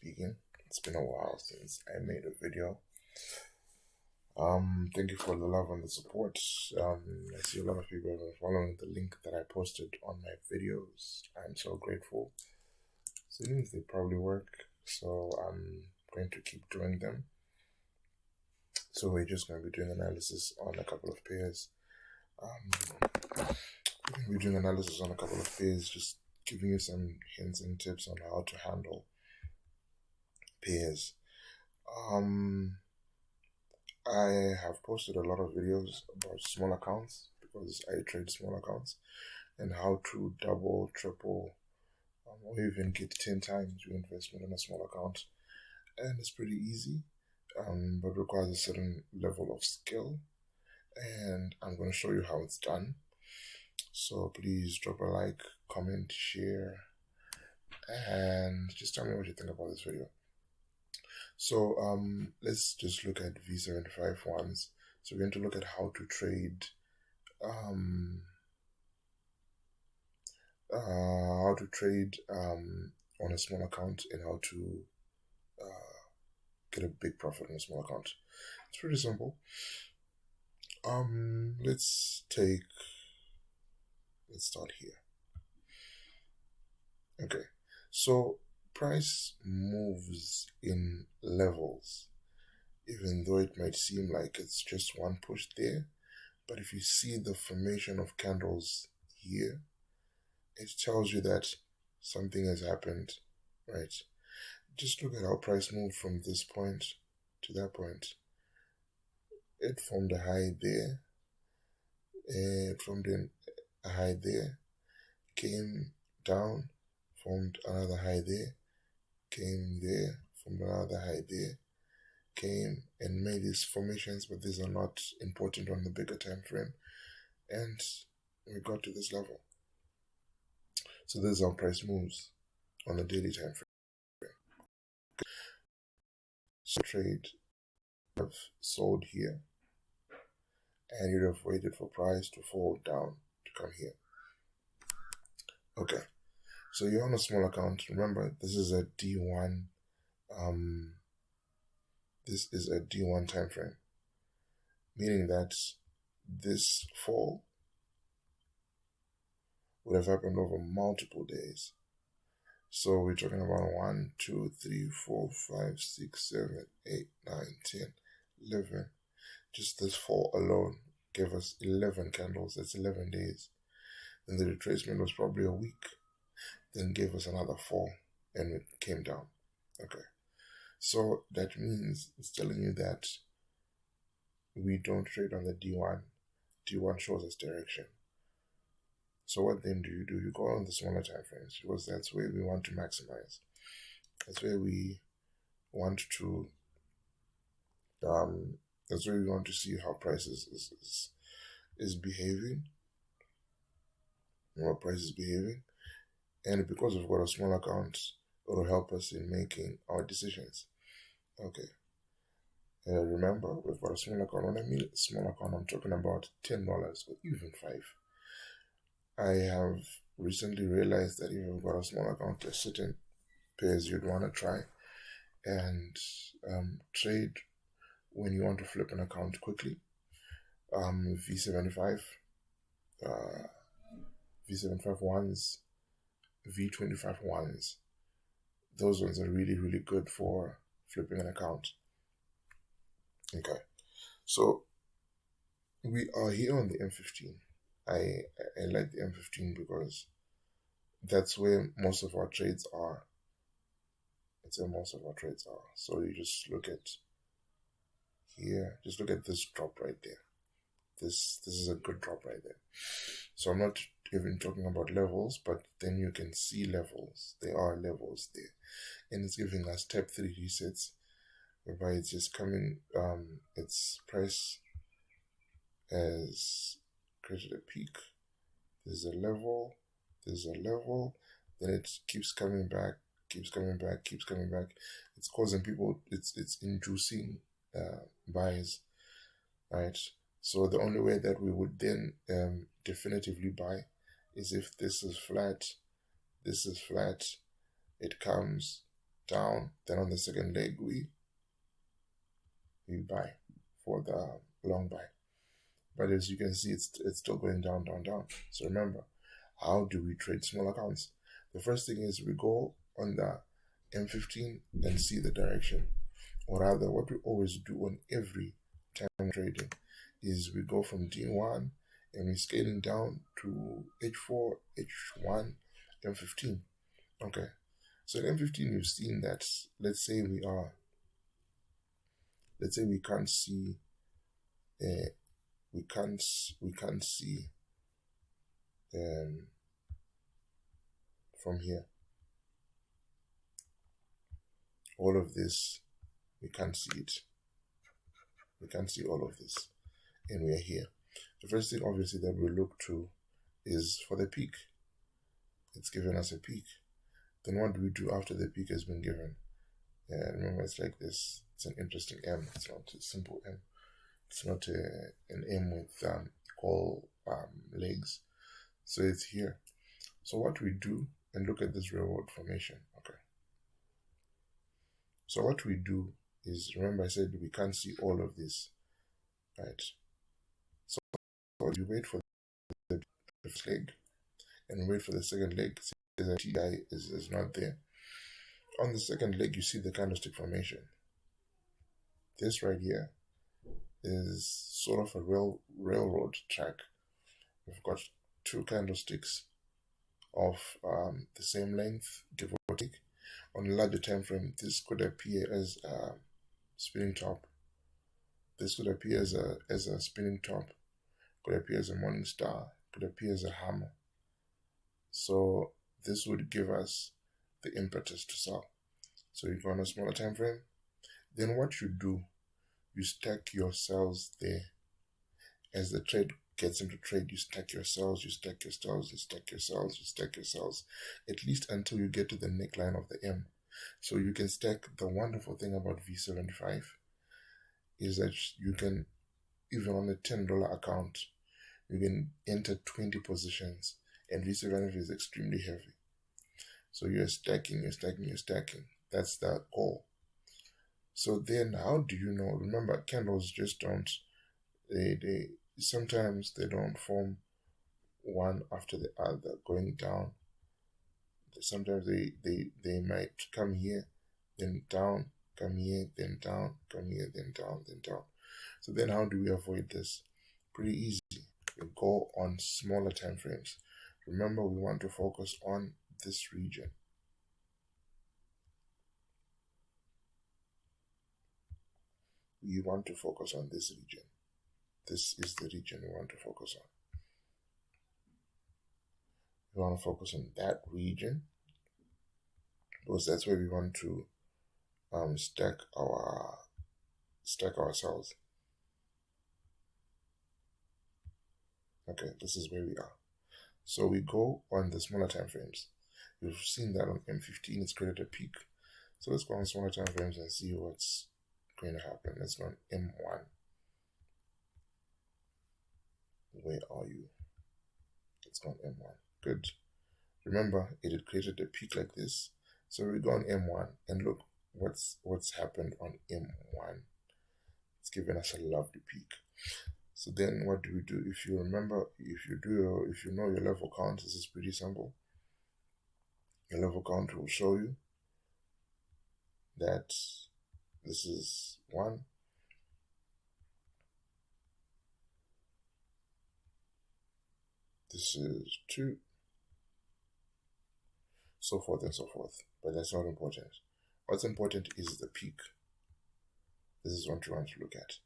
speaking. It's been a while since I made a video. Thank you for the love and the support. I see a lot of people have been following the link that I posted on my videos. I'm so grateful. Seems they probably work, so I'm going to keep doing them. So we're just going to be doing analysis on a couple of pairs. We're doing analysis on a couple of pairs, just giving you some hints and tips on how to handle pairs. I have posted a lot of videos about small accounts because I trade small accounts and how to double, triple, or even get 10 times your investment in a small account. And it's pretty easy, but requires a certain level of skill. And I'm going to show you how it's done. So please drop a like, comment, share, and just tell me what you think about this video. So let's just look at V75 ones. So we're going to look at how to trade on a small account and how to get a big profit on a small account. It's pretty simple. Let's start here. Okay, so price moves in levels, even though it might seem like it's just one push there. But if you see the formation of candles here, it tells you that something has happened, right? Just look at how price moved from this point to that point. It formed a high there, it formed a high there, came down, formed another high there, came there, formed another high there, came and made these formations, but these are not important on the bigger time frame. And we got to this level. So this is how price moves on the daily time frame. So trade have sold here, and you'd have waited for price to fall down to come here. Okay, so you're on a small account. Remember, this is a D1. This is a D1 time frame, meaning that this fall would have happened over multiple days. So we're talking about 1, 2, 3, 4, 5, 6, 7, 8, 9, 10, 11. Just this fall alone gave us 11 candles. That's 11 days. Then the retracement was probably a week. Then gave us another 4 and it came down. Okay. So that means it's telling you that we don't trade on the D1. D1 shows us direction. So what then do? You go on the smaller time frames because that's where we want to maximize. That's where we want to see how prices is behaving. What price is behaving. And because we've got a small account, it will help us in making our decisions. Okay. Remember, we've got a small account. When I mean small account, I'm talking about $10 or even $5. I have recently realized that if you've got a small account, there's certain pairs you'd want to try and trade when you want to flip an account quickly. V75, V75 ones, V25 ones. Those ones are really, really good for flipping an account. Okay, so we are here on the M15. I like the M15 because that's where most of our trades are. It's where most of our trades are. So you just look at here, just look at this drop right there. This is a good drop right there. So I'm not even talking about levels, but then you can see levels. There are levels there. And it's giving us type 3 resets, whereby it's just coming, its price has created a peak. There's a level, then it keeps coming back. It's causing people, it's inducing buys, right? So the only way that we would then definitively buy is if this is flat, it comes, down, then on the second leg we buy for the long buy. But as you can see, it's still going down, down, down. So remember, how do we trade small accounts? The first thing is we go on the M15 and see the direction. Or rather, what we always do on every time trading is we go from D1 and we're scaling down to H4, H1, M15. Okay. So in M15, you've seen that, let's say we can't see, we can't see from here. All of this, we can't see it. We can't see all of this. And we are here. The first thing, obviously, that we look to is for the peak. It's given us a peak. Then what do we do after the peak has been given? Remember, it's like this. It's an interesting M. It's not a simple M. It's not an M with equal legs. So it's here. So what we do, and look at this railroad formation. Okay. So what we do is, remember I said we can't see all of this, right? So you wait for the first leg and wait for the second leg. See, the TI is not there. On the second leg, you see the candlestick formation. This right here is sort of a railroad track. We've got two candlesticks of the same length, give or take. On a larger time frame, this could appear as a spinning top. This could appear as a spinning top. Could appear as a morning star. Could appear as a hammer. So this would give us the impetus to sell. So you go on a smaller time frame. Then what you do, you stack your cells there. As the trade gets into trade, you stack your cells, you stack your cells, you stack your cells, you stack your cells, at least until you get to the neckline of the M. So you can stack. The wonderful thing about V75 is that you can, even on a $10 account, you can enter 20 positions, and V75 is extremely heavy. So you're stacking, you're stacking, you're stacking. That's the goal. So then how do you know? Remember, candles just don't, they sometimes they don't form one after the other going down. Sometimes they might come here, then down, come here, then down, come here, then down, then down. So then how do we avoid this? Pretty easy. We go on smaller time frames. Remember, we want to focus on this region. We want to focus on this region. This is the region we want to focus on. We want to focus on that region because that's where we want to stack ourselves. Okay, this is where we are. So we go on the smaller time frames. You've seen that on M15, it's created a peak. So let's go on smaller time frames and see what's going to happen. Let's go on M1. Where are you? Let's go on M1. Good. Remember, it had created a peak like this. So we go on M1 and look what's happened on M1. It's given us a lovely peak. So then what do we do? If you remember, if you know your level count, this is pretty simple. Your level count will show you that this is 1. This is 2. So forth and so forth. But that's not important. What's important is the peak. This is what you want to look at.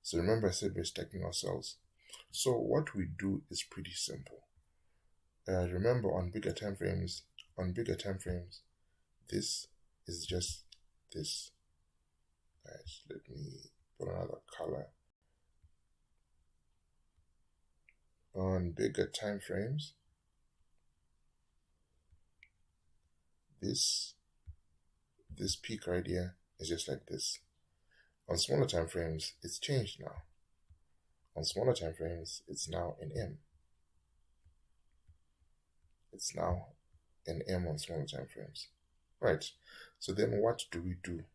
So remember I said we're stacking ourselves. So what we do is pretty simple. Remember on bigger time frames, this is just this. Right, let me put another color. On bigger time frames, this peak right here is just like this. On smaller time frames, it's changed now. On smaller time frames, it's now an M. It's now an M on smaller time frames. Right. So then what do we do?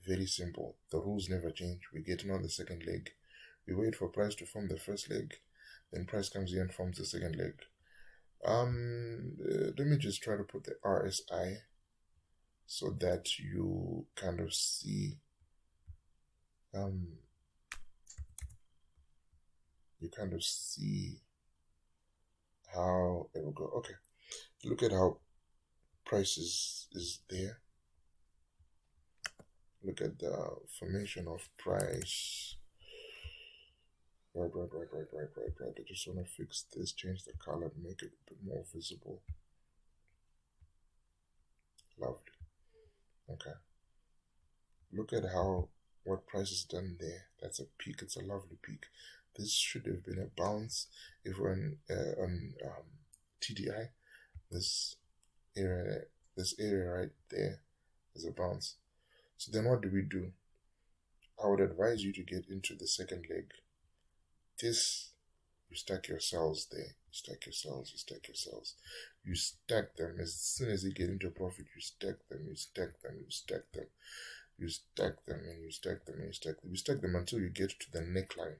Very simple. The rules never change. We get in on the second leg. We wait for price to form the first leg. Then price comes here and forms the second leg. Let me just try to put the RSI so that you kind of see how it will go. Okay, look at how price is there. Look at the formation of price. Right. I just want to fix this, change the color, make it a bit more visible. Lovely. Okay. Look at what price is done there. That's a peak. It's a lovely peak. This should have been a bounce if we're on TDI. This area right there is a bounce. So then what do we do? I would advise you to get into the second leg. This, you stack your cells there. You stack your cells. You stack them. As soon as you get into profit, you stack them. You stack them and you stack them. You stack them until you get to the neckline.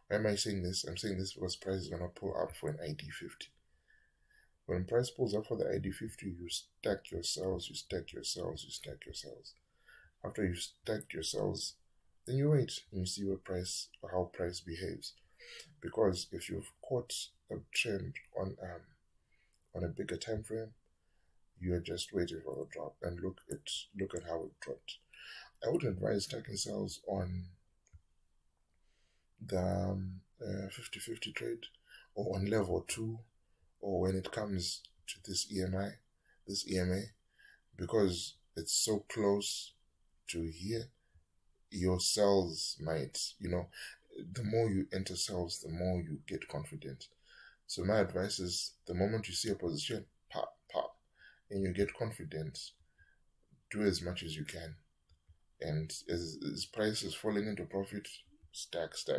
Why am I saying this? I'm saying this because price is going to pull up for an ID50. When price pulls up for the ID50, you stack your cells. After you've stacked your cells, then you wait and you see how price behaves. Because if you've caught a trend on a bigger time frame, you are just waiting for the drop, and look at how it dropped. I would advise stacking cells on the 50-50 trade, or on level 2, or when it comes to this EMA, because it's so close to here, your cells might, the more you enter cells, the more you get confident. So my advice is, the moment you see a position, pop, and you get confident, do as much as you can. And as price is falling into profit, stack. So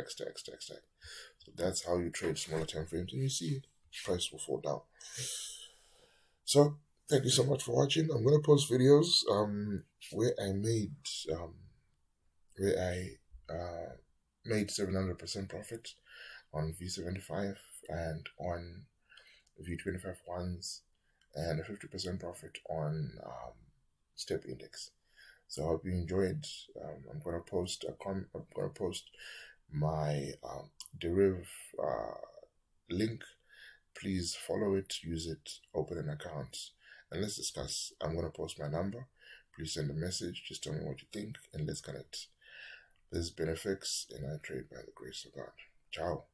that's how you trade smaller time frames, and you see price will fall down. So thank you so much for watching. I'm going to post videos where I made 700% profit on V75 and on V25 ones, and a 50% profit on step index. So I hope you enjoyed. I'm gonna post my Deriv link. Please follow it, use it, open an account, and let's discuss. I'm gonna post my number. Please send a message. Just tell me what you think, and let's connect. This is BenFX, and I trade by the grace of God. Ciao.